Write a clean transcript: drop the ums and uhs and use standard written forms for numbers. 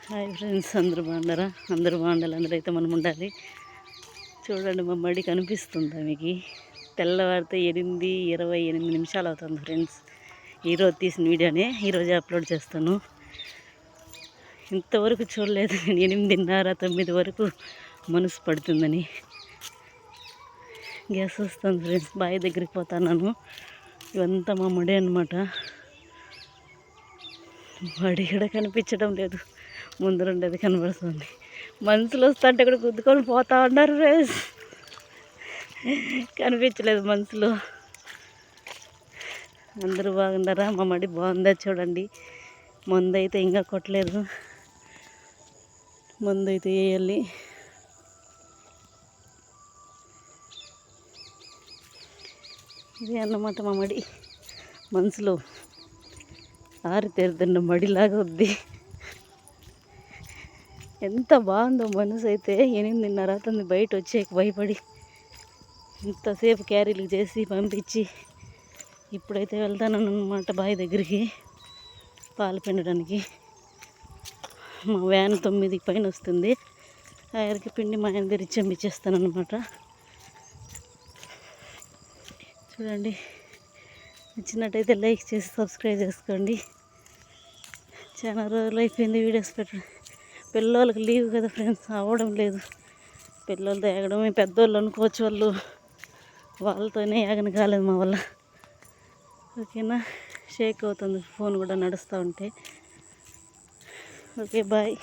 Hi friends, అందరూ బాగున్నారా? అందరూ బాగుండాలి, అందరూ అయితే మనం ఉండాలి. చూడండి, మా మడి కనిపిస్తుందా మీకు? తెల్లవారితే 8:28 అవుతుంది ఫ్రెండ్స్. ఈరోజు తీసిన వీడియోనే ఈరోజు అప్లోడ్ చేస్తాను. ఇంతవరకు చూడలేదు నేను. 8:30, 9 వరకు మనసు పడుతుందని. గ్యాస్ వస్తుంది ఫ్రెండ్స్. బావి దగ్గరికి పోతున్నాను. ఇవంతా మా మడి అనమాట. మడి కూడా కనిపించడం లేదు, ముందరుండేది కనబడుతుంది. మనుషులు వస్తుంటే కూడా గుద్దుకొని పోతా ఉన్నారు ఫ్రెండ్స్. కనిపించలేదు మనుషులు. అందరూ బాగున్నారా? మా మడి బాగుందా చూడండి. మందు అయితే ఇంకా కొట్టలేదు, మందు అయితే వేయాలి. ఇది అన్నమాట మా మడి. మనుషులు ఆరితేరుతున్న మడిలాగా ఉంది. ఎంత బాగుందో మనసు అయితే. 8:30 అవుతుంది. బయట వచ్చేకి భయపడి ఇంతసేపు క్యారీలు చేసి పంపించి ఇప్పుడైతే వెళ్తాను అన్నమాట బావి దగ్గరికి పాలు పిండడానికి. మా వ్యాన్ 9 పైన వస్తుంది. ఆయనకి పిండి మా ఆయన తెరిచి పంపించేస్తాను అనమాట. చూడండి, నచ్చినట్టయితే లైక్ చేసి సబ్స్క్రైబ్ చేసుకోండి. చాలా రోజులు అయిపోయింది వీడియోస్ పెట్టడం. పిల్లలకి లీవ్ కదా ఫ్రెండ్స్, అవ్వడం లేదు. పిల్లలతో ఎగడం పెద్దోళ్ళు అనుకోవచ్చు, వాళ్ళతోనే ఎగన కాలేదు మా వల్ల. ఓకేనా? షేక్ అవుతుంది ఫోన్ కూడా నడుస్తూ ఉంటే. Okay, bye.